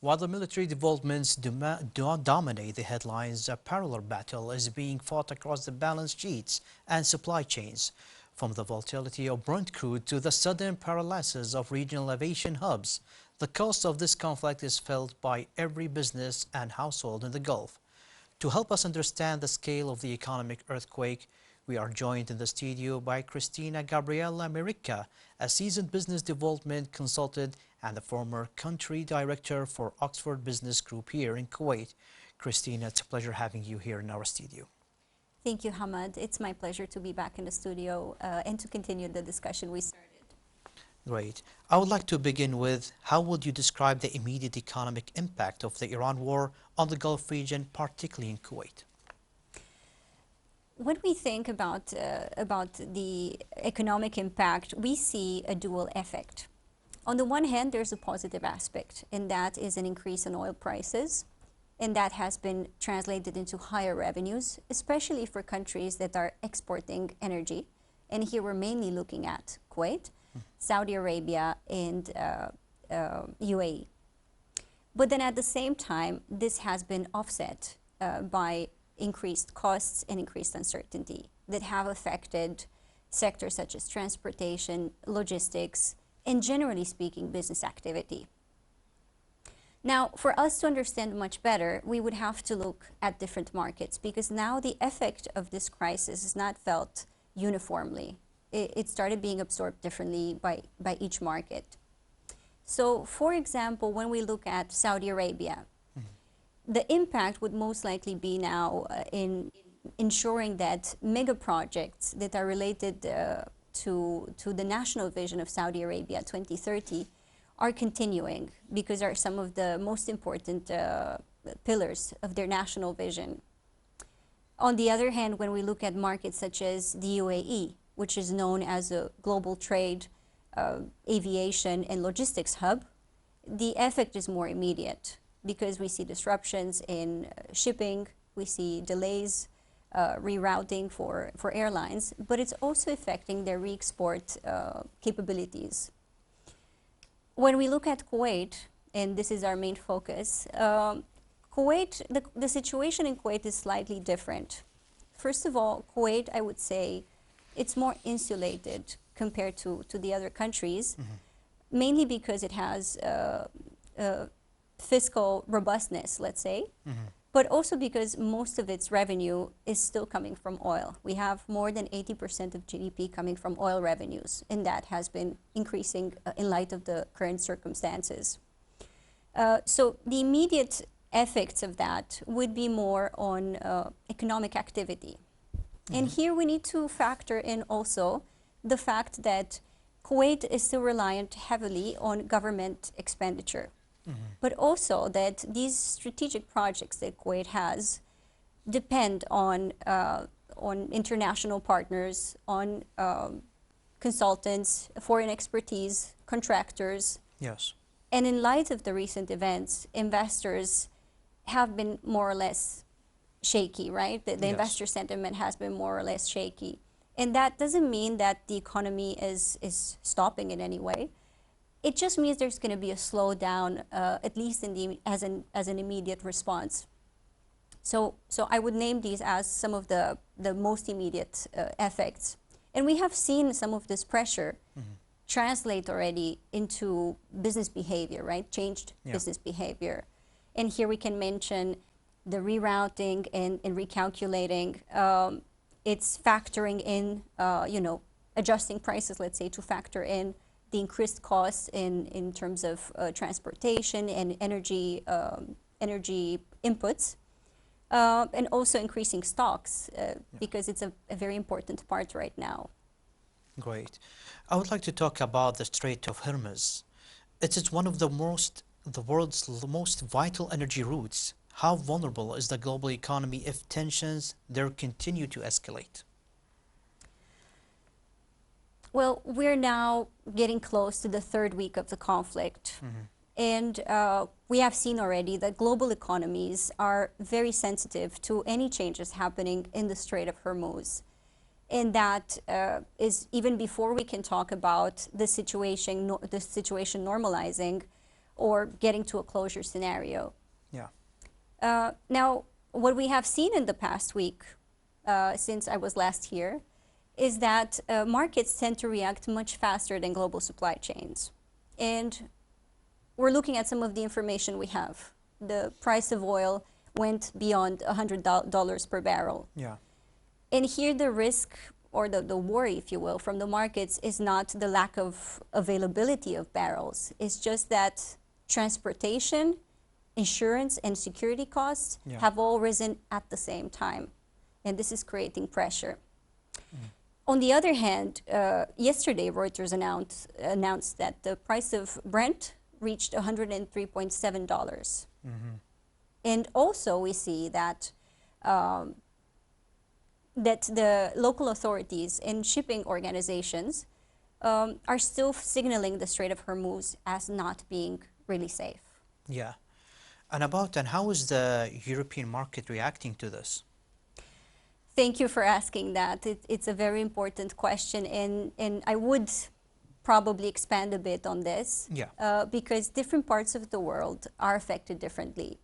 While the military developments dominate the headlines, a parallel battle is being fought across the balance sheets and supply chains, from the volatility of Brent crude to the sudden paralysis of regional aviation hubs. The cost of this conflict is felt by every business and household in the Gulf. To help us understand the scale of the economic earthquake, we are joined in the studio by Cristina-Gabriela Mirica, a seasoned business development consultant and the former country director for Oxford Business Group here in Kuwait. Cristina, it's a pleasure having you here in our studio. Thank you, Hamad. It's my pleasure to be back in the studio and to continue the discussion we started. Great. I would like to begin with, how would you describe the immediate economic impact of the Iran war on the Gulf region, particularly in Kuwait? When we think about the economic impact, we see a dual effect. On the one hand, there's a positive aspect, and that is an increase in oil prices, and that has been translated into higher revenues, especially for countries that are exporting energy. And here we're mainly looking at Kuwait, Saudi Arabia, and UAE. But then at the same time, this has been offset by increased costs and increased uncertainty that have affected sectors such as transportation, logistics, and generally speaking, business activity. Now, for us to understand much better, we would have to look at different markets, because now the effect of this crisis is not felt uniformly. It started being absorbed differently by each market. So, for example, when we look at Saudi Arabia, the impact would most likely be now in ensuring that mega projects that are related to the national vision of Saudi Arabia 2030 are continuing, because are some of the most important pillars of their national vision. On the other hand, when we look at markets such as the UAE, which is known as a global trade, aviation, and logistics hub, the effect is more immediate, because we see disruptions in shipping, we see delays, rerouting for airlines, but it's also affecting their re-export capabilities. When we look at Kuwait, and this is our main focus, Kuwait, the situation in Kuwait is slightly different. First of all, Kuwait, I would say, it's more insulated compared to the other countries, mainly because it has fiscal robustness, let's say, but also because most of its revenue is still coming from oil. We have more than 80% of GDP coming from oil revenues, and that has been increasing in light of the current circumstances. So the immediate effects of that would be more on economic activity. And here we need to factor in also the fact that Kuwait is still reliant heavily on government expenditure, but also that these strategic projects that Kuwait has depend on international partners, on consultants, foreign expertise, contractors. Yes. And in light of the recent events, investors have been more or less shaky, right? The investor sentiment has been more or less shaky. And that doesn't mean that the economy is stopping in any way. It just means there's going to be a slowdown, at least as an immediate response. So I would name these as some of the most immediate effects. And we have seen some of this pressure translate already into business behavior, right? Changed business behavior. And here we can mention the rerouting and recalculating. It's factoring in, adjusting prices, let's say, to factor in the increased costs in terms of transportation and energy inputs, and also increasing stocks, because it's a very important part right now. Great. I would like to talk about the Strait of Hormuz. It is one of the world's most vital energy routes. How vulnerable is the global economy if tensions there continue to escalate? Well, we're now getting close to the third week of the conflict. And we have seen already that global economies are very sensitive to any changes happening in the Strait of Hormuz. And that is even before we can talk about the situation normalizing. or getting to a closure scenario. Yeah. Now, what we have seen in the past week, since I was last here, is that markets tend to react much faster than global supply chains. And we're looking at some of the information we have. The price of oil went beyond $100 per barrel. Yeah. And here the risk, or the worry, if you will, from the markets is not the lack of availability of barrels. It's just that transportation, insurance, and security costs have all risen at the same time. And this is creating pressure. On the other hand, yesterday Reuters announced that the price of Brent reached $103.7. And also we see that that the local authorities and shipping organizations are still signaling the Strait of Hormuz as not being really safe. Yeah. And how is the European market reacting to this? Thank you for asking that. It's a very important question, and I would probably expand a bit on this, because different parts of the world are affected differently.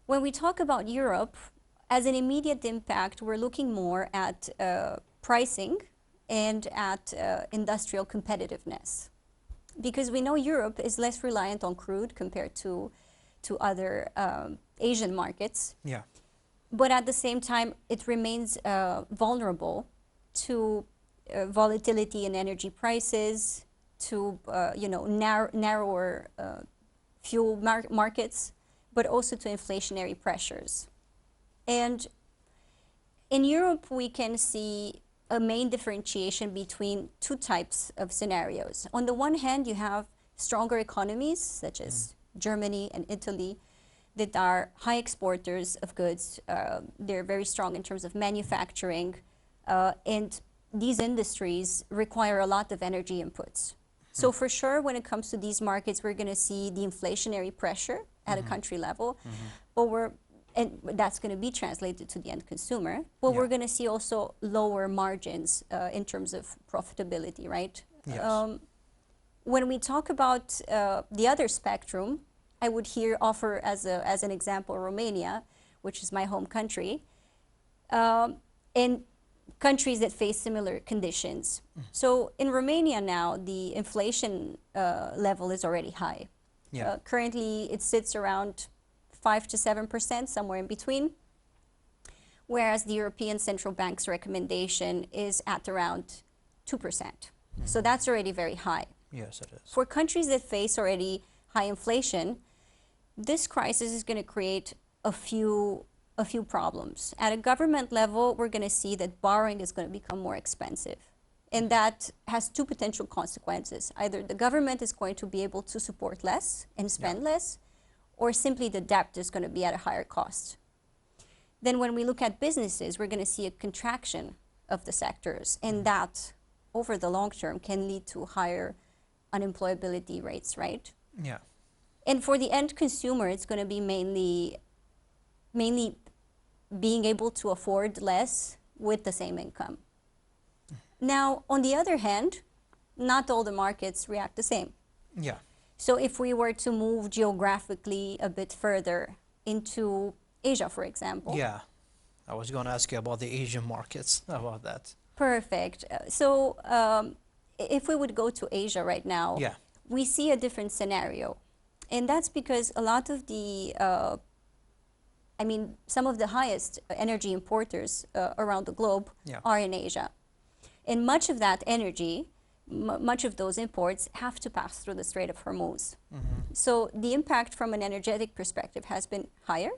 When we talk about Europe, as an immediate impact, we're looking more at pricing and at industrial competitiveness, because we know Europe is less reliant on crude compared to other Asian markets. Yeah. But at the same time, it remains vulnerable to volatility in energy prices, to narrower fuel markets, but also to inflationary pressures. And in Europe, we can see a main differentiation between two types of scenarios. On the one hand, you have stronger economies, such as Germany and Italy, that are high exporters of goods. They're very strong in terms of manufacturing, and these industries require a lot of energy inputs. So for sure, when it comes to these markets, we're going to see the inflationary pressure at a country level, and that's going to be translated to the end consumer. But we're going to see also lower margins in terms of profitability, right? Yes. When we talk about the other spectrum, I would here offer as an example Romania, which is my home country, and countries that face similar conditions. So in Romania now, the inflation level is already high. Currently, it sits around 5 to 7%, somewhere in between, whereas the European Central Bank's recommendation is at around 2%. So that's already very high. Yes, it is. For countries that face already high inflation, this crisis is going to create a few problems. At a government level, we're going to see that borrowing is going to become more expensive. And that has two potential consequences. Either the government is going to be able to support less and spend less, or simply the debt is going to be at a higher cost. Then when we look at businesses, we're going to see a contraction of the sectors, and that, over the long term, can lead to higher unemployability rates, right? Yeah. And for the end consumer, it's going to be mainly being able to afford less with the same income. Now, on the other hand, not all the markets react the same. Yeah. So if we were to move geographically a bit further into Asia, for example. Yeah. I was going to ask you about the Asian markets, about that. Perfect. So if we would go to Asia right now, we see a different scenario. And that's because a lot of the, some of the highest energy importers around the globe are in Asia. And much of that energy, much of those imports have to pass through the Strait of Hormuz. So the impact from an energetic perspective has been higher.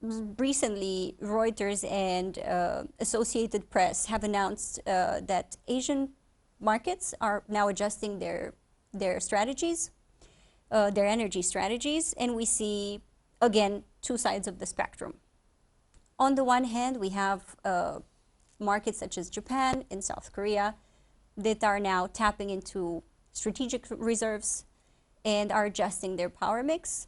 Recently, Reuters and Associated Press have announced that Asian markets are now adjusting their strategies, their energy strategies, and we see, again, two sides of the spectrum. On the one hand, we have markets such as Japan and South Korea that are now tapping into strategic reserves and are adjusting their power mix.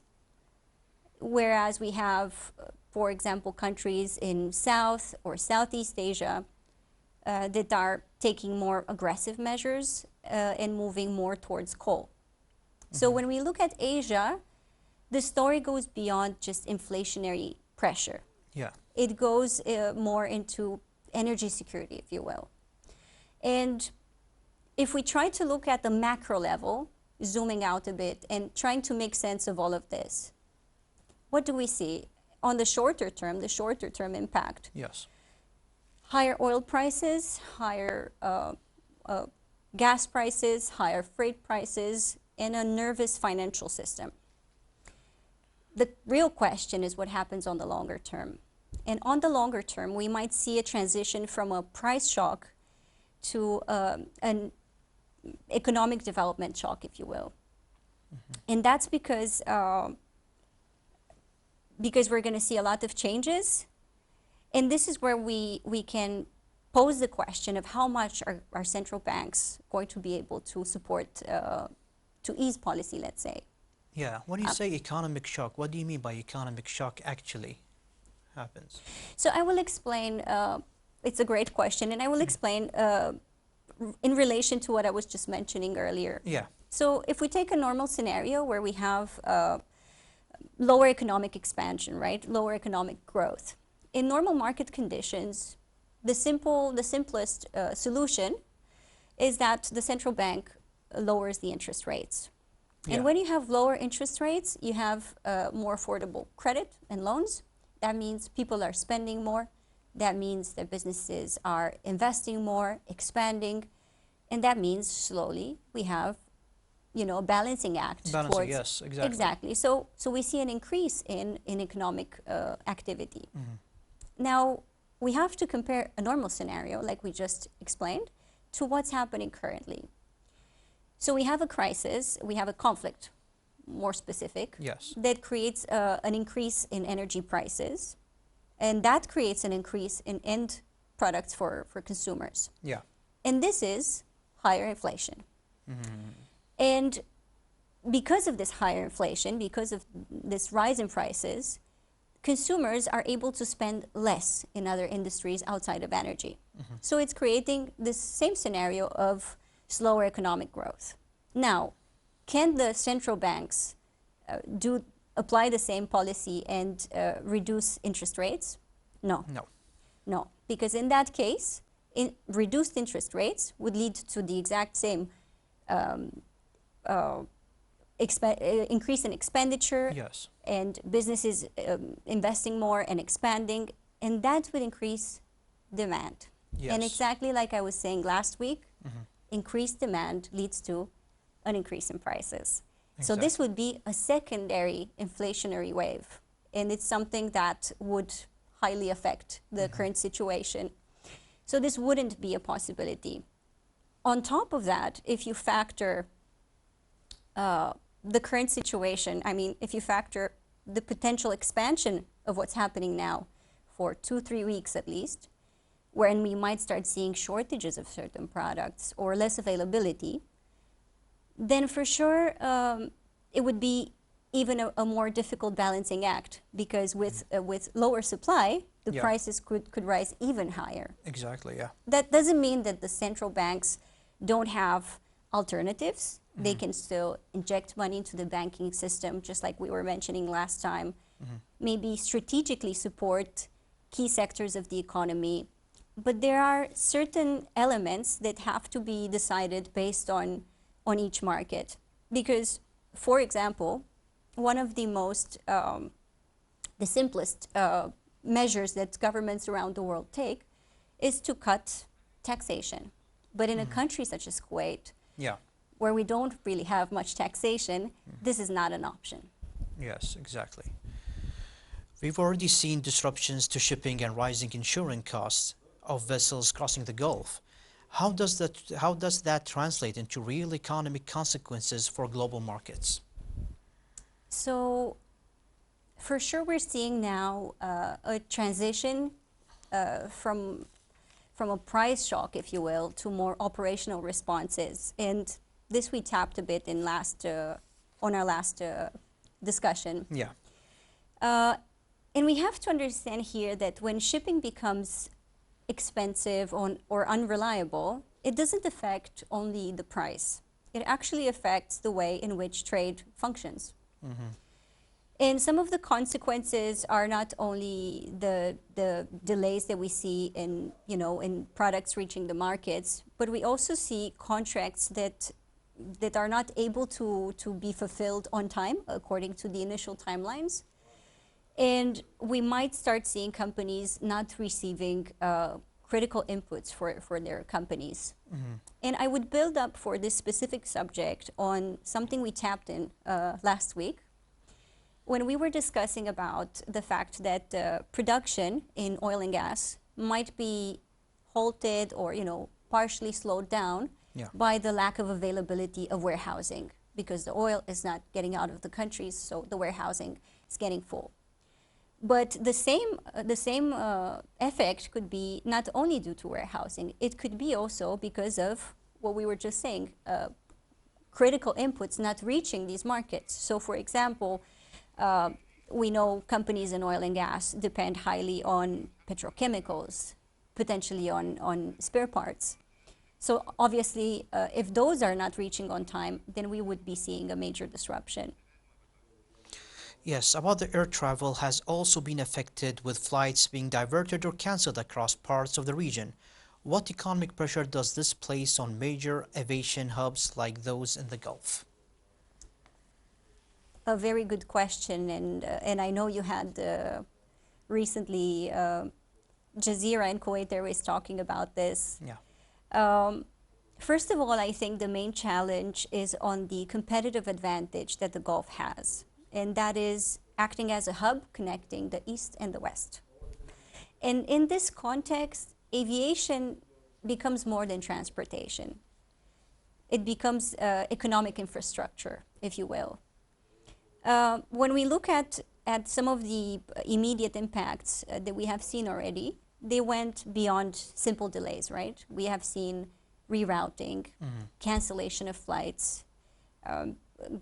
Whereas we have, for example, countries in South or Southeast Asia that are taking more aggressive measures and moving more towards coal. So when we look at Asia, the story goes beyond just inflationary pressure. Yeah. It goes more into energy security, if you will. And if we try to look at the macro level, zooming out a bit and trying to make sense of all of this, what do we see? On the shorter term impact. Yes. Higher oil prices, higher gas prices, higher freight prices, and a nervous financial system. The real question is what happens on the longer term. And on the longer term, we might see a transition from a price shock to an economic development shock, if you will. And that's because we're going to see a lot of changes. And this is where we can pose the question of how much are central banks going to be able to support, to ease policy, let's say. Yeah, when you say economic shock, what do you mean by economic shock actually happens? So I will explain, it's a great question, and I will explain in relation to what I was just mentioning earlier. Yeah. So if we take a normal scenario where we have lower economic expansion, right, lower economic growth, in normal market conditions, the simplest solution is that the central bank lowers the interest rates. Yeah. And when you have lower interest rates, you have more affordable credit and loans. That means people are spending more. That means that businesses are investing more, expanding. And that means slowly we have, you know, a balancing act. Balancing, yes, exactly. Exactly. So we see an increase in economic activity. Now, we have to compare a normal scenario, like we just explained, to what's happening currently. So we have a crisis, we have a conflict, more specific, yes, that creates an increase in energy prices, and that creates an increase in end products for consumers. Yeah. And this is higher inflation. And because of this higher inflation, because of this rise in prices, consumers are able to spend less in other industries outside of energy. So it's creating this same scenario of slower economic growth. Now, can the central banks apply the same policy and reduce interest rates? No. No. No, because in that case, reduced interest rates would lead to the exact same increase in expenditure, Yes, and businesses investing more and expanding, and that would increase demand. yes. And exactly like I was saying last week, increased demand leads to an increase in prices. So this would be a secondary inflationary wave, and it's something that would highly affect the current situation. So this wouldn't be a possibility. On top of that, if you factor the current situation, I mean, if you factor the potential expansion of what's happening now for 2-3 weeks at least, wherein we might start seeing shortages of certain products or less availability, then for sure it would be even a more difficult balancing act, because with lower supply, the prices could rise even higher. Exactly, yeah. That doesn't mean that the central banks don't have alternatives. They can still inject money into the banking system, just like we were mentioning last time. Maybe strategically support key sectors of the economy. But there are certain elements that have to be decided based on each market. Because, for example, one of the most, the simplest measures that governments around the world take is to cut taxation. But in a country such as Kuwait, where we don't really have much taxation, this is not an option. Yes, exactly. We've already seen disruptions to shipping and rising insurance costs of vessels crossing the Gulf. How does that translate into real economic consequences for global markets? So, for sure, we're seeing now a transition from a price shock, if you will, to more operational responses. And this we tapped a bit in on our last discussion. Yeah. And we have to understand here that when shipping becomes expensive or unreliable, it doesn't affect only the price. it actually affects the way in which trade functions. And some of the consequences are not only the delays that we see in, in products reaching the markets, but we also see contracts that are not able to be fulfilled on time according to the initial timelines. And we might start seeing companies not receiving critical inputs for their companies. And I would build up for this specific subject on something we tapped in last week, when we were discussing about the fact that production in oil and gas might be halted or, partially slowed down by the lack of availability of warehousing, because the oil is not getting out of the countries, so the warehousing is getting full. But the same effect could be not only due to warehousing, it could be also because of what we were just saying, critical inputs not reaching these markets. So for example, we know companies in oil and gas depend highly on petrochemicals, potentially on spare parts. So obviously, if those are not reaching on time, then we would be seeing a major disruption. Yes, about the air travel has also been affected, with flights being diverted or cancelled across parts of the region. What economic pressure does this place on major aviation hubs like those in the Gulf? A very good question, and I know you had recently Jazeera and Kuwait Airways talking about this. Yeah. First of all, I think the main challenge is on the competitive advantage that the Gulf has, and that is acting as a hub connecting the East and the West. And in this context, aviation becomes more than transportation. It becomes economic infrastructure, if you will. When we look at some of the immediate impacts that we have seen already, they went beyond simple delays, right? We have seen rerouting, cancellation of flights,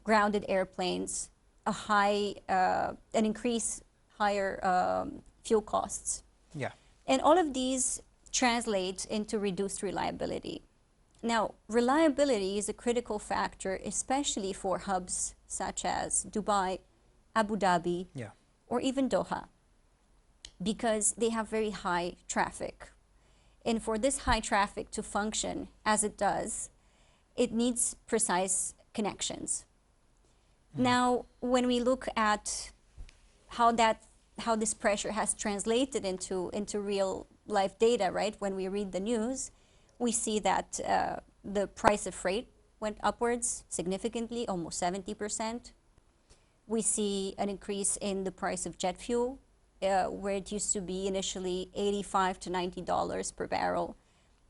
grounded airplanes, an increase higher fuel costs. Yeah. And all of these translate into reduced reliability. Now, reliability is a critical factor, especially for hubs such as Dubai, Abu Dhabi, or even Doha, because they have very high traffic. And for this high traffic to function as it does, it needs precise connections. Now, when we look at how this pressure has translated into real life data, right? When we read the news, we see that the price of freight went upwards significantly, almost 70%. We see an increase in the price of jet fuel, where it used to be initially $85 to $90 per barrel.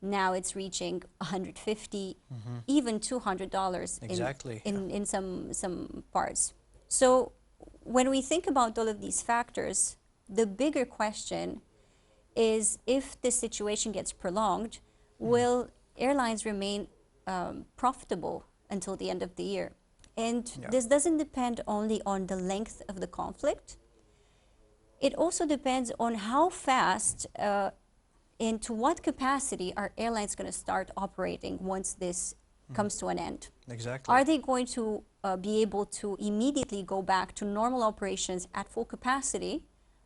Now it's reaching $150, even $200 exactly. in some parts. So when we think about all of these factors, the bigger question is, if this situation gets prolonged, will airlines remain profitable until the end of the year? And this doesn't depend only on the length of the conflict. It also depends on how fast and to what capacity are airlines going to start operating once this comes to an end. Exactly. Are they going to be able to immediately go back to normal operations at full capacity,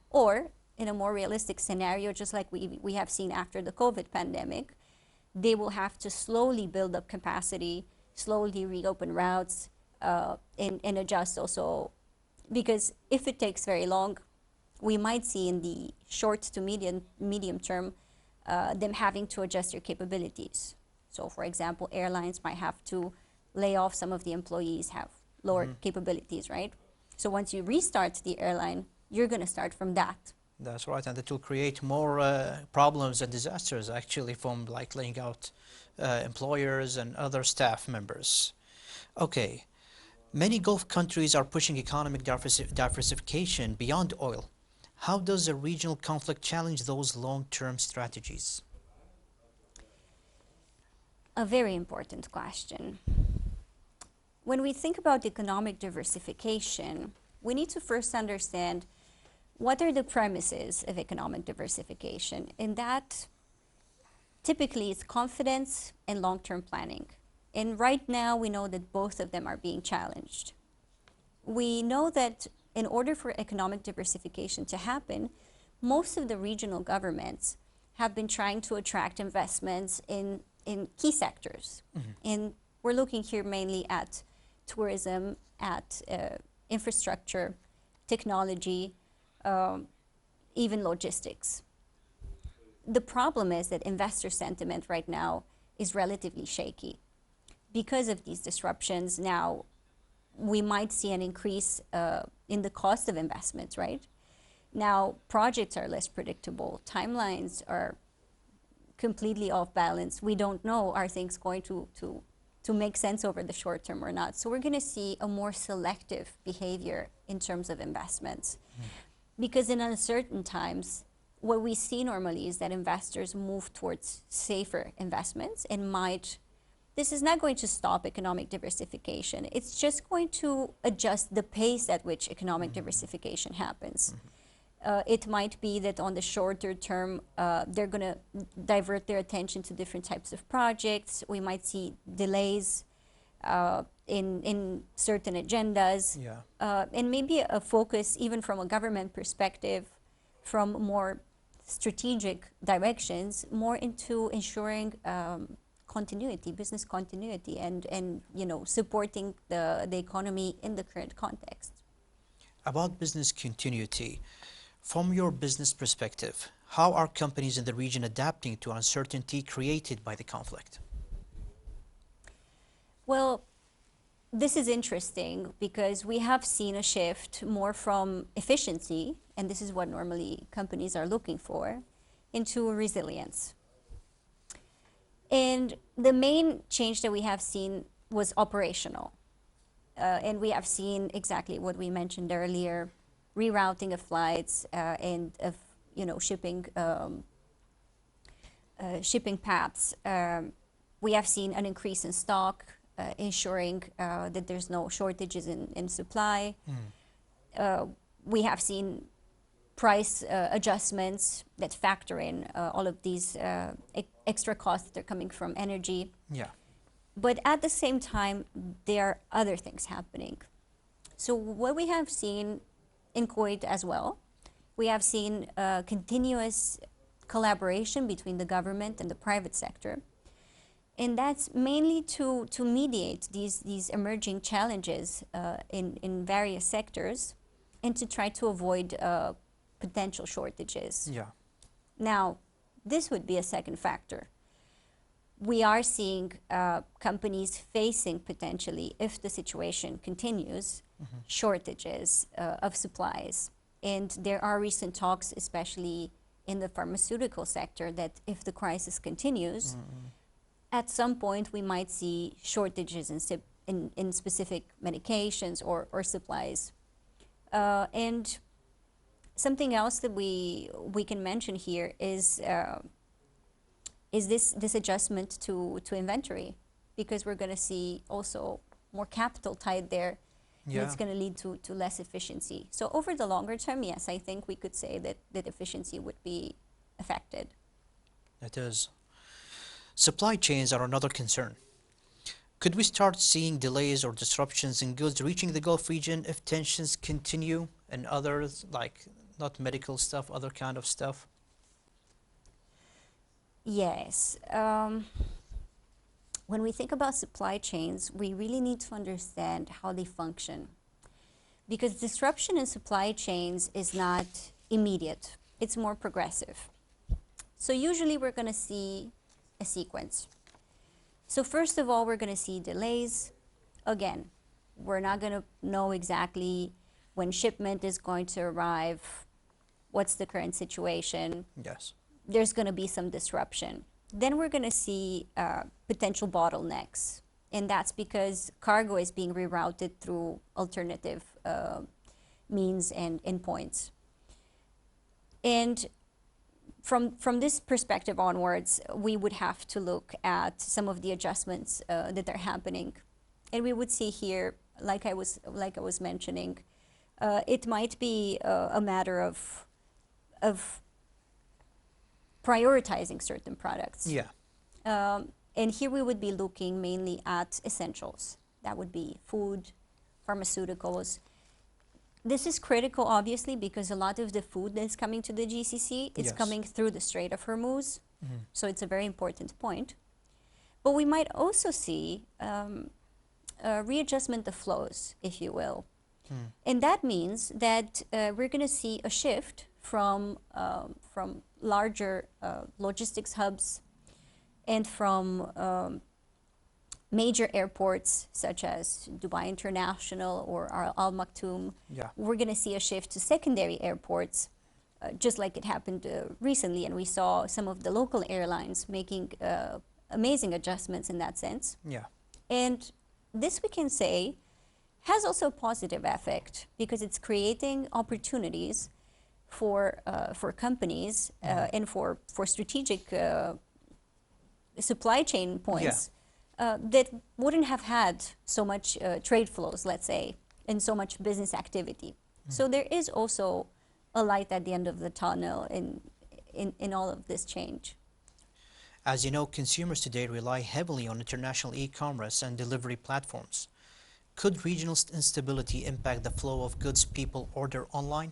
or in a more realistic scenario, just like we have seen after the COVID pandemic, they will have to slowly build up capacity, slowly reopen routes, and adjust also, because if it takes very long, we might see in the short to medium term them having to adjust their capabilities. So for example, airlines might have to lay off some of the employees, have lower capabilities, right? So once you restart the airline, you're going to start from that. That's right, and it will create more problems and disasters, actually, from like laying out employers and other staff members. Okay, many Gulf countries are pushing economic diversification beyond oil. How does a regional conflict challenge those long-term strategies? A very important question. When we think about economic diversification, we need to first understand what are the premises of economic diversification, and that typically is confidence and long-term planning. And right now, we know that both of them are being challenged. We know that in order for economic diversification to happen, most of the regional governments have been trying to attract investments in key sectors. And we're looking here mainly at tourism, at infrastructure, technology, even logistics. The problem is that investor sentiment right now is relatively shaky. Because of these disruptions, now we might see an increase in the cost of investments, right? Now, projects are less predictable. Timelines are completely off balance. We don't know, are things going to make sense over the short term or not? So we're going to see a more selective behavior in terms of investments. Because in uncertain times, what we see normally is that investors move towards safer investments and this is not going to stop economic diversification. It's just going to adjust the pace at which economic diversification happens. It might be that on the shorter term, they're going to divert their attention to different types of projects. We might see delays in certain agendas, and maybe a focus, even from a government perspective, from more strategic directions, more into ensuring continuity, business continuity, and supporting the economy in the current context. About business continuity, from your business perspective, how are companies in the region adapting to uncertainty created by the conflict? Well, this is interesting because we have seen a shift more from efficiency, and this is what normally companies are looking for, into resilience. And the main change that we have seen was operational. And we have seen exactly what we mentioned earlier, rerouting of flights and of shipping paths. We have seen an increase in stock, ensuring that there's no shortages in supply. We have seen price adjustments that factor in all of these extra costs that are coming from energy. But at the same time, there are other things happening. So what we have seen in Kuwait as well, we have seen continuous collaboration between the government and the private sector. And that's mainly to mediate these emerging challenges in various sectors and to try to avoid potential shortages. Now, this would be a second factor. We are seeing companies facing potentially, if the situation continues, shortages of supplies. And there are recent talks, especially in the pharmaceutical sector, that if the crisis continues, at some point we might see shortages in specific medications or supplies. And something else that we can mention here is this adjustment to inventory, because we're going to see also more capital tied there. And it's going to lead to less efficiency. So over the longer term, yes, I think we could say that efficiency would be affected. It is. Supply chains are another concern. Could we start seeing delays or disruptions in goods reaching the Gulf region if tensions continue, and others, like not medical stuff, other kind of stuff? Yes. When we think about supply chains, we really need to understand how they function. Because disruption in supply chains is not immediate, it's more progressive. So usually we're going to see a sequence. So first of all, we're going to see delays. Again, we're not going to know exactly when shipment is going to arrive, what's the current situation. There's going to be some disruption. Then we're going to see potential bottlenecks. And that's because cargo is being rerouted through alternative means and endpoints. And from this perspective onwards, we would have to look at some of the adjustments that are happening. And we would see here, like I was mentioning, it might be a matter of prioritizing certain products. And here we would be looking mainly at essentials. That would be food, pharmaceuticals. This is critical, obviously, because a lot of the food that's coming to the GCC is coming through the Strait of Hormuz. So it's a very important point. But we might also see a readjustment of flows, if you will. And that means that we're going to see a shift from larger logistics hubs and from major airports such as Dubai International or Al Maktoum. We're going to see a shift to secondary airports, just like it happened recently, and we saw some of the local airlines making amazing adjustments in that sense. And this, we can say, has also a positive effect because it's creating opportunities for companies and for strategic supply chain points that wouldn't have had so much trade flows, let's say, and so much business activity. So there is also a light at the end of the tunnel in all of this change. As you know, consumers today rely heavily on international e-commerce and delivery platforms. Could regional instability impact the flow of goods people order online?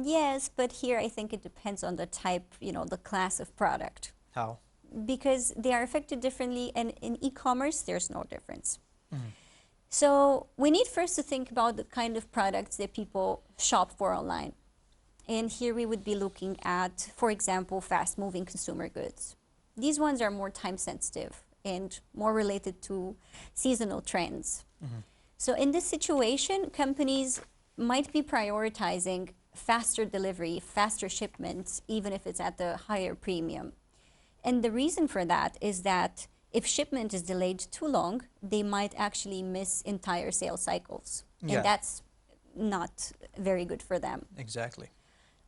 Yes, but here I think it depends on the type, the class of product. How? Because they are affected differently, and in e-commerce, there's no difference. So we need first to think about the kind of products that people shop for online. And here we would be looking at, for example, fast-moving consumer goods. These ones are more time-sensitive and more related to seasonal trends. So in this situation, companies might be prioritizing faster delivery, faster shipments, even if it's at a higher premium. And the reason for that is that if shipment is delayed too long, they might actually miss entire sales cycles. And that's not very good for them. Exactly.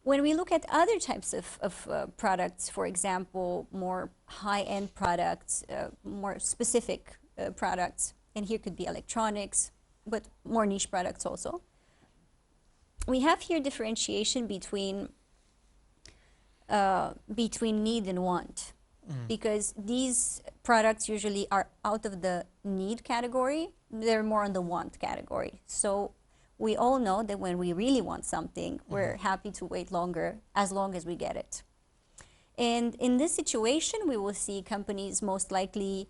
When we look at other types of products, for example, more high-end products, more specific products, and here could be electronics, but more niche products also, we have here differentiation between need and want. Because these products usually are out of the need category, they're more on the want category. So we all know that when we really want something, we're happy to wait longer as long as we get it. And in this situation, we will see companies most likely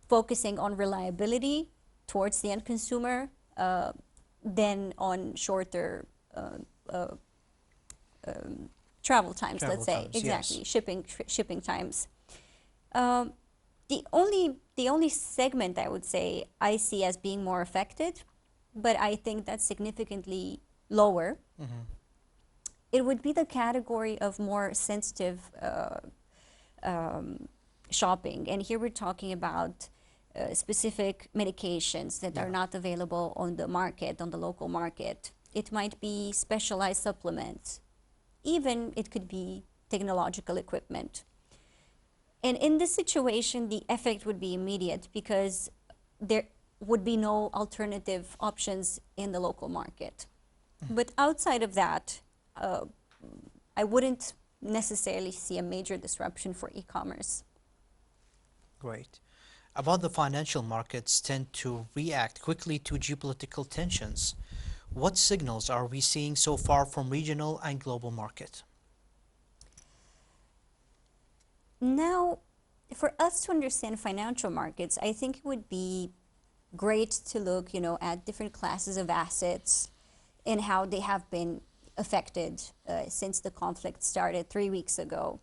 focusing on reliability towards the end consumer than on shorter travel times, let's say. Exactly, shipping times. The only segment I would say I see as being more affected, but I think that's significantly lower, it would be the category of more sensitive shopping. And here we're talking about specific medications that are not available on the market, on the local market. It might be specialized supplements. Even it could be technological equipment. And in this situation, the effect would be immediate because there would be no alternative options in the local market. But outside of that, I wouldn't necessarily see a major disruption for e-commerce. Great. About the financial markets tend to react quickly to geopolitical tensions. What signals are we seeing so far from regional and global market? Now, for us to understand financial markets, I think it would be great to look, at different classes of assets and how they have been affected since the conflict started 3 weeks ago.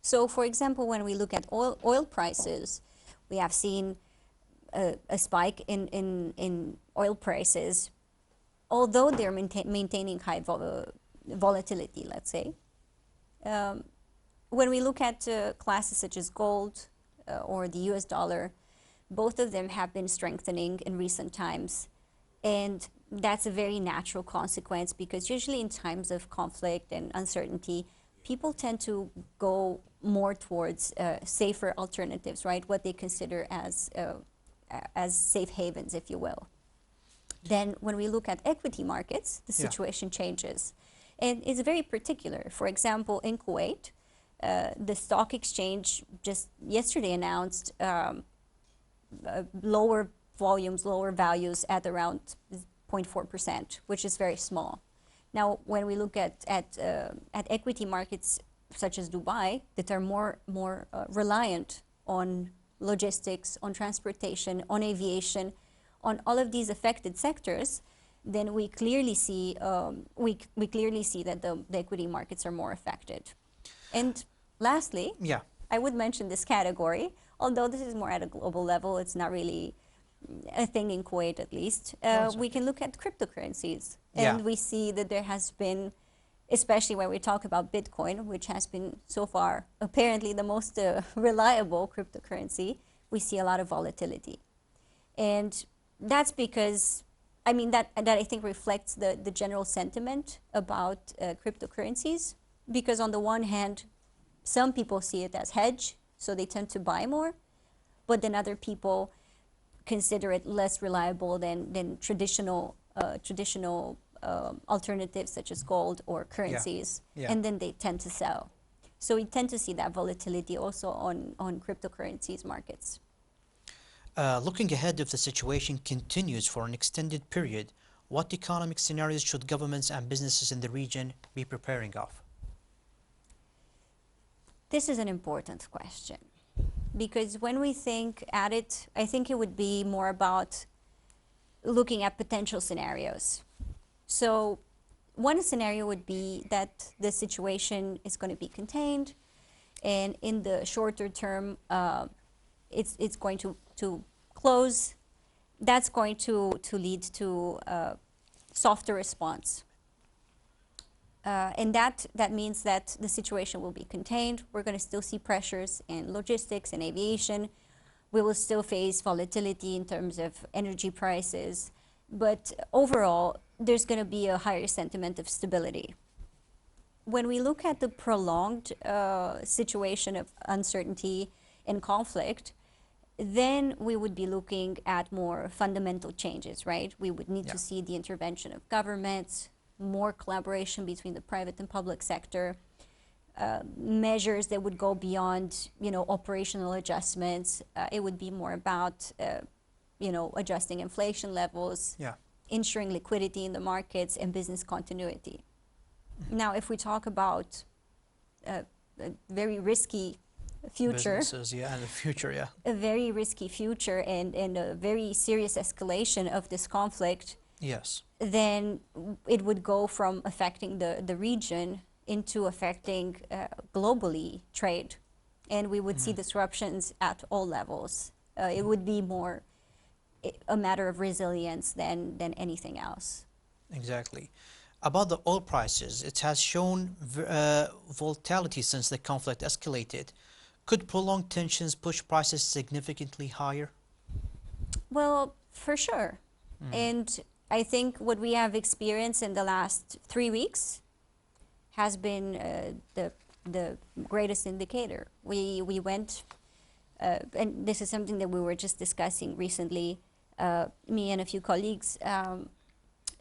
So, for example, when we look at oil prices, we have seen a spike in oil prices, although they're maintaining high volatility, let's say. When we look at classes such as gold or the US dollar, both of them have been strengthening in recent times. And that's a very natural consequence because usually in times of conflict and uncertainty, people tend to go more towards safer alternatives, right? What they consider as safe havens, if you will. Then when we look at equity markets, the situation changes. And it's very particular. For example, in Kuwait, The stock exchange just yesterday announced lower volumes, lower values at around 0.4%, which is very small. Now, when we look at equity markets such as Dubai, that are more reliant on logistics, on transportation, on aviation, on all of these affected sectors, then we clearly see that the equity markets are more affected. And lastly, Yeah. I would mention this category, although this is more at a global level, it's not really a thing in Kuwait at least. We can look at cryptocurrencies, and we see that there has been, especially when we talk about Bitcoin, which has been so far apparently the most reliable cryptocurrency, we see a lot of volatility. And that's because, I mean, that I think reflects the general sentiment about cryptocurrencies, because on the one hand, some people see it as hedge, so they tend to buy more, but then other people consider it less reliable than traditional alternatives such as gold or currencies, and then they tend to sell. So we tend to see that volatility also on cryptocurrencies markets. Looking ahead, if the situation continues for an extended period, what economic scenarios should governments and businesses in the region be preparing of? This is an important question, because when we think at it, I think it would be more about looking at potential scenarios. So one scenario would be that the situation is going to be contained, and in the shorter term, it's going to close. That's going to lead to softer response. And that means that the situation will be contained. We're going to still see pressures in logistics and aviation. We will still face volatility in terms of energy prices. But overall, there's going to be a higher sentiment of stability. When we look at the prolonged situation of uncertainty and conflict, then we would be looking at more fundamental changes, right? We would need to see the intervention of governments, more collaboration between the private and public sector, measures that would go beyond, operational adjustments. It would be more about, adjusting inflation levels, ensuring liquidity in the markets, and business continuity. Now, if we talk about a very risky future, Businesses, and the future, a very risky future and a very serious escalation of this conflict, then it would go from affecting the region into affecting globally trade. And we would see disruptions at all levels. It would be more a matter of resilience than anything else. Exactly. About the oil prices, it has shown volatility since the conflict escalated. Could prolonged tensions push prices significantly higher? Well, for sure. And I think what we have experienced in the last 3 weeks has been the greatest indicator. We went, and this is something that we were just discussing recently, me and a few colleagues,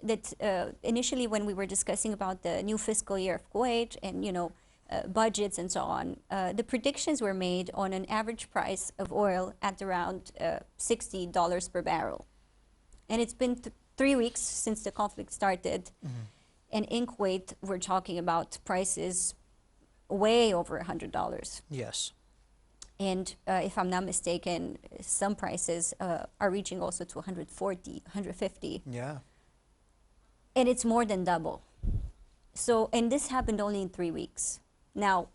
that initially when we were discussing about the new fiscal year of Kuwait and, budgets and so on, the predictions were made on an average price of oil at around $60 per barrel. And it's been 3 weeks since the conflict started. And in Kuwait, we're talking about prices way over $100. Yes. And if I'm not mistaken, some prices are reaching also to 140, 150. Yeah. And it's more than double. So, and this happened only in 3 weeks. Now,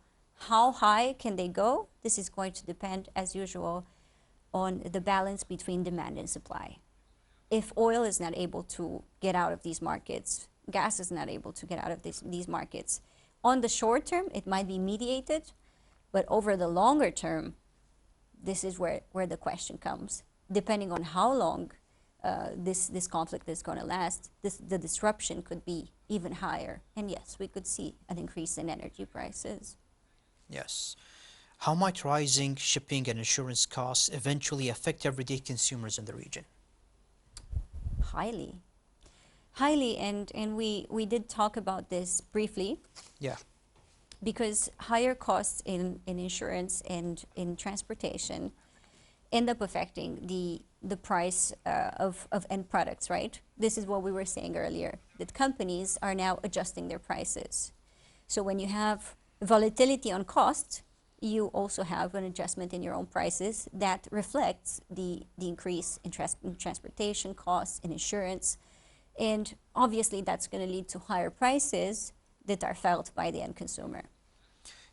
how high can they go? This is going to depend, as usual, on the balance between demand and supply. If oil is not able to get out of these markets, gas is not able to get out of these markets, on the short term, it might be mediated, but over the longer term, this is where the question comes. Depending on how long this conflict is going to last, the disruption could be even higher. And yes, we could see an increase in energy prices. Yes. How might rising shipping and insurance costs eventually affect everyday consumers in the region? Highly, and we did talk about this briefly. Yeah. because higher costs in insurance and in transportation end up affecting the price of end products, right? This is what we were saying earlier, that companies are now adjusting their prices. So when you have volatility on costs, you also have an adjustment in your own prices that reflects the increase in transportation costs and insurance. And obviously that's going to lead to higher prices that are felt by the end consumer.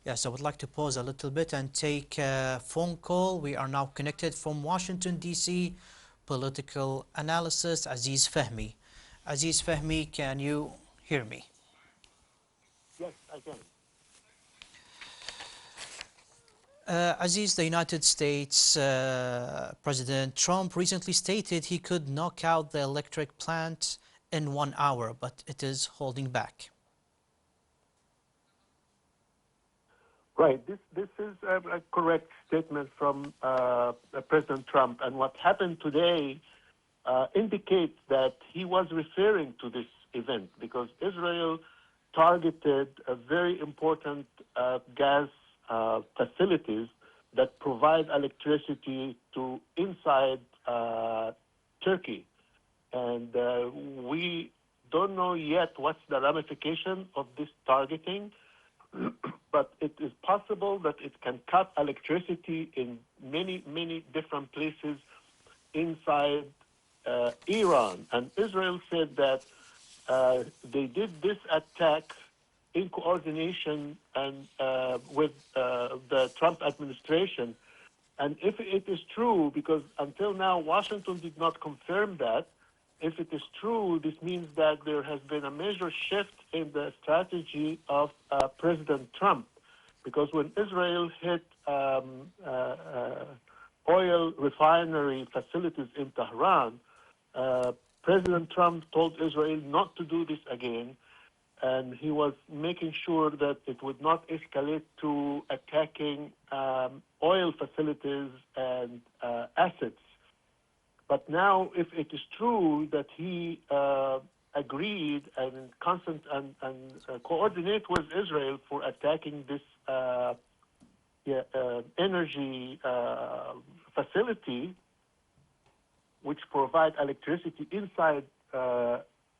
Yes, I would like to pause a little bit and take a phone call. We are now connected from Washington, D.C. Political analyst Aziz Fahmy. Aziz Fahmy, can you hear me? Yes, I can. Aziz, the United States President Trump recently stated he could knock out the electric plant in 1 hour, but it is holding back. Right. This is a correct statement from President Trump. And what happened today indicates that he was referring to this event because Israel targeted a very important gas facilities that provide electricity to inside Turkey. And we don't know yet what's the ramification of this targeting, but it is possible that it can cut electricity in many, many different places inside Iran. And Israel said that they did this attack in coordination and with the Trump administration. And if it is true, because until now Washington did not confirm that, if it is true, this means that there has been a major shift in the strategy of President Trump. Because when Israel hit oil refinery facilities in Tehran, President Trump told Israel not to do this again, and he was making sure that it would not escalate to attacking oil facilities and assets. But now, if it is true that he agreed and coordinate with Israel for attacking this energy facility, which provide electricity inside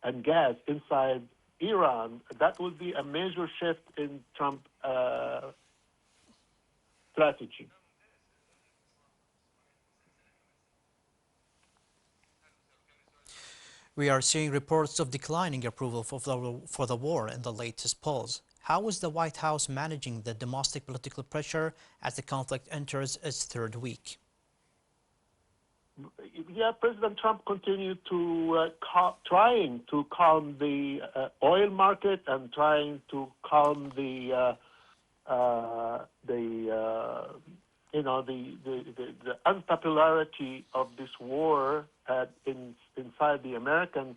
and gas inside Iran, that would be a major shift in Trump strategy. We are seeing reports of declining approval for the war in the latest polls. How is the White House managing the domestic political pressure as the conflict enters its third week? Yeah, President Trump continued to trying to calm the oil market and trying to calm the unpopularity of this war inside the American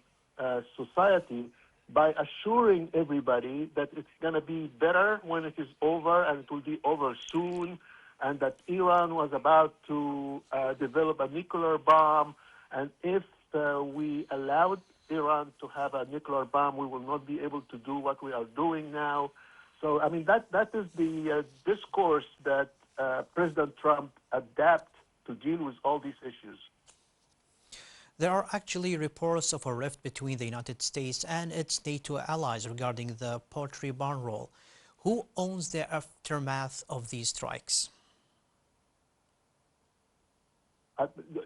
society by assuring everybody that it's going to be better when it is over and it will be over soon, and that Iran was about to develop a nuclear bomb, and if we allowed Iran to have a nuclear bomb, we will not be able to do what we are doing now. So, I mean, that is the discourse that President Trump adapted to deal with all these issues. There are actually reports of a rift between the United States and its NATO allies regarding the poultry barn roll. Who owns the aftermath of these strikes?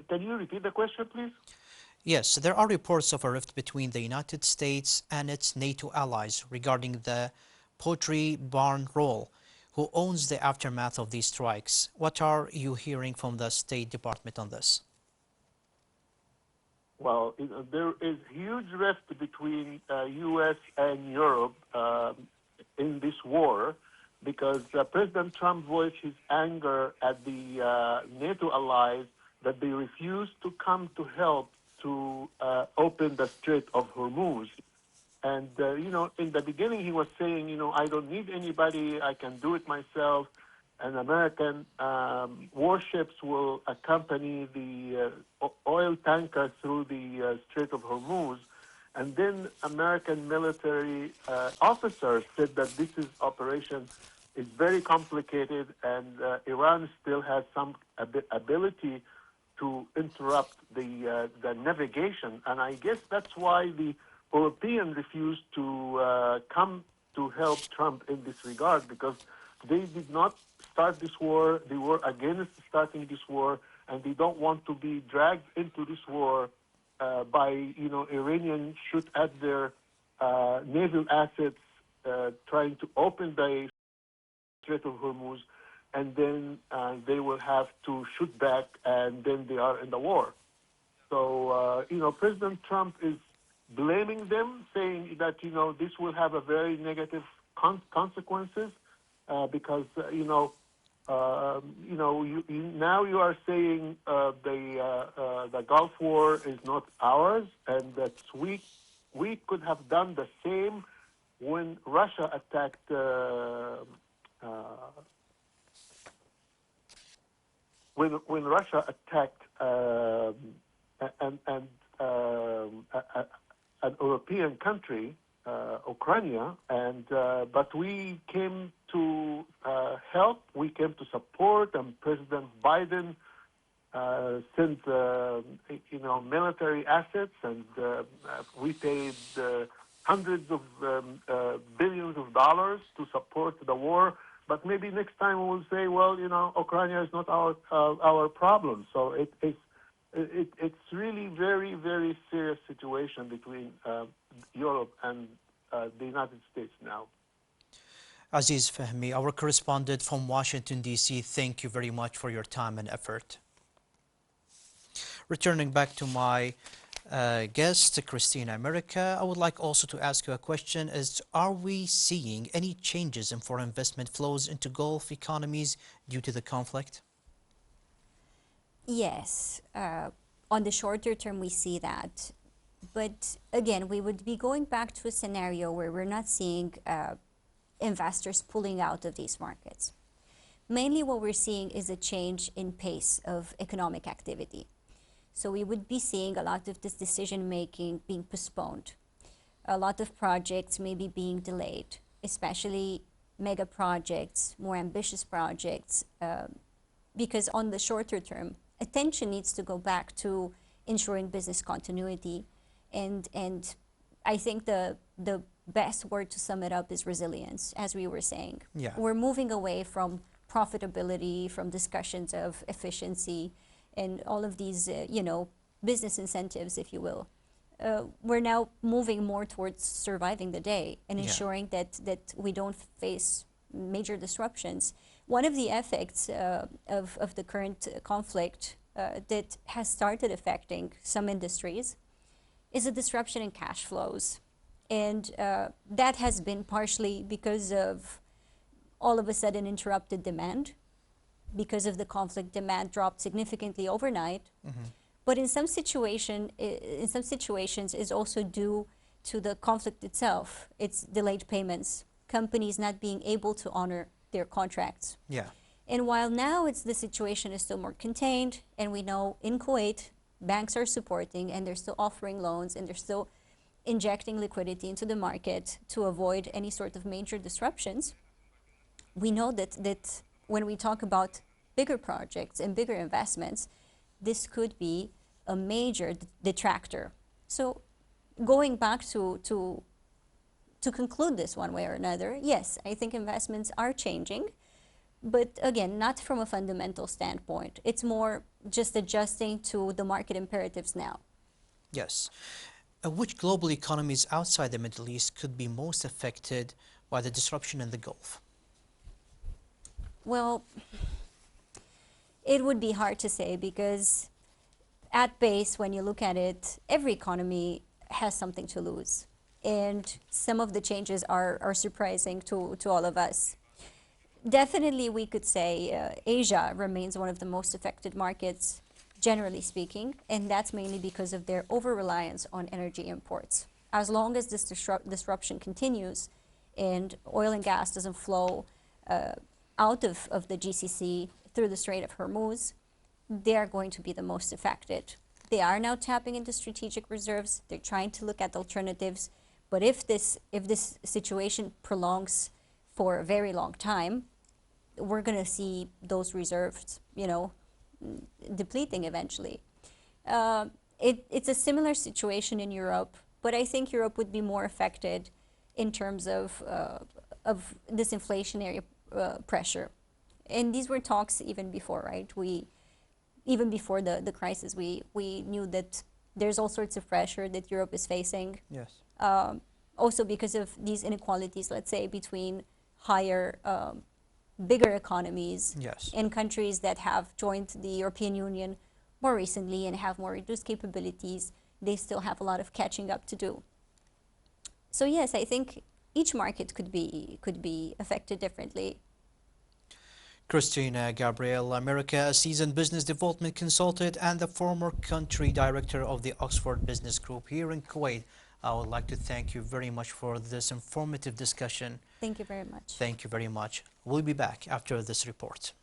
Can you repeat the question, please? Yes, there are reports of a rift between the United States and its NATO allies regarding the poultry barn roll. Who owns the aftermath of these strikes? What are you hearing from the State Department on this? Well, there is huge rift between U.S. and Europe in this war because President Trump voiced his anger at the NATO allies that they refused to come to help to open the Strait of Hormuz. And, in the beginning he was saying, I don't need anybody, I can do it myself. And American warships will accompany the oil tanker through the Strait of Hormuz. And then American military officers said that this is operation is very complicated, and Iran still has some ability to interrupt the navigation. And I guess that's why the Europeans refused to come to help Trump in this regard, because they did not start this war. They were against starting this war, and they don't want to be dragged into this war by, Iranian shoot at their naval assets, trying to open the Strait of Hormuz, and then they will have to shoot back, and then they are in the war. So, President Trump is blaming them, saying that, this will have a very negative consequences because, now you are saying the Gulf War is not ours, and that we could have done the same when Russia attacked when Russia attacked an European country, Ukraine, but we came to help, we came to support, and President Biden sent military assets, and we paid hundreds of billions of dollars to support the war. But maybe next time we'll say, well, Ukraine is not our problem. So it's really very, very serious situation between Europe and the United States now. Aziz Fahmy, our correspondent from Washington, D.C., thank you very much for your time and effort. Returning back to my guest, Cristina-Gabriela, I would like also to ask you a question: are we seeing any changes in foreign investment flows into Gulf economies due to the conflict? Yes, on the shorter term we see that. But again, we would be going back to a scenario where we're not seeing investors pulling out of these markets. Mainly what we're seeing is a change in pace of economic activity. So we would be seeing a lot of this decision-making being postponed. A lot of projects may be being delayed, especially mega projects, more ambitious projects, because on the shorter term, attention needs to go back to ensuring business continuity. And I think the best word to sum it up is resilience, as we were saying. Yeah. We're moving away from profitability, from discussions of efficiency, and all of these, business incentives, if you will. We're now moving more towards surviving the day and ensuring that we don't face major disruptions. One of the effects of the current conflict that has started affecting some industries is a disruption in cash flows. And that has been partially because of all of a sudden interrupted demand. Because of the conflict, demand dropped significantly overnight. Mm-hmm. But in some situations is also due to the conflict itself. It's delayed payments, companies not being able to honor their contracts. Yeah. And while now the situation is still more contained, and we know in Kuwait, banks are supporting, and they're still offering loans, and they're still injecting liquidity into the market to avoid any sort of major disruptions. We know that when we talk about bigger projects and bigger investments, this could be a major detractor. So going back to conclude this one way or another, yes, I think investments are changing, but again, not from a fundamental standpoint. It's more just adjusting to the market imperatives now. Yes. Which global economies outside the Middle East could be most affected by the disruption in the Gulf? Well, it would be hard to say, because at base, when you look at it, every economy has something to lose. And some of the changes are surprising to all of us. Definitely, we could say Asia remains one of the most affected markets, generally speaking, and that's mainly because of their over-reliance on energy imports. As long as this disruption continues and oil and gas doesn't flow out of the GCC through the Strait of Hormuz, they are going to be the most affected. They are now tapping into strategic reserves. They're trying to look at alternatives. But if this situation prolongs for a very long time, we're going to see those reserves, you know, depleting eventually. It's a similar situation in Europe, but I think Europe would be more affected in terms of this inflationary pressure. And these were talks even before, right? Even before the crisis, we knew that there's all sorts of pressure that Europe is facing. Yes. Also because of these inequalities, let's say, between higher, bigger economies Yes. in countries that have joined the European Union more recently and have more reduced capabilities. They still have a lot of catching up to do. So yes, I think each market could be affected differently. Cristina-Gabriela Mirica, a seasoned business development consultant and the former country director of the Oxford Business Group here in Kuwait. I would like to thank you very much for this informative discussion. Thank you very much. Thank you very much. We'll be back after this report.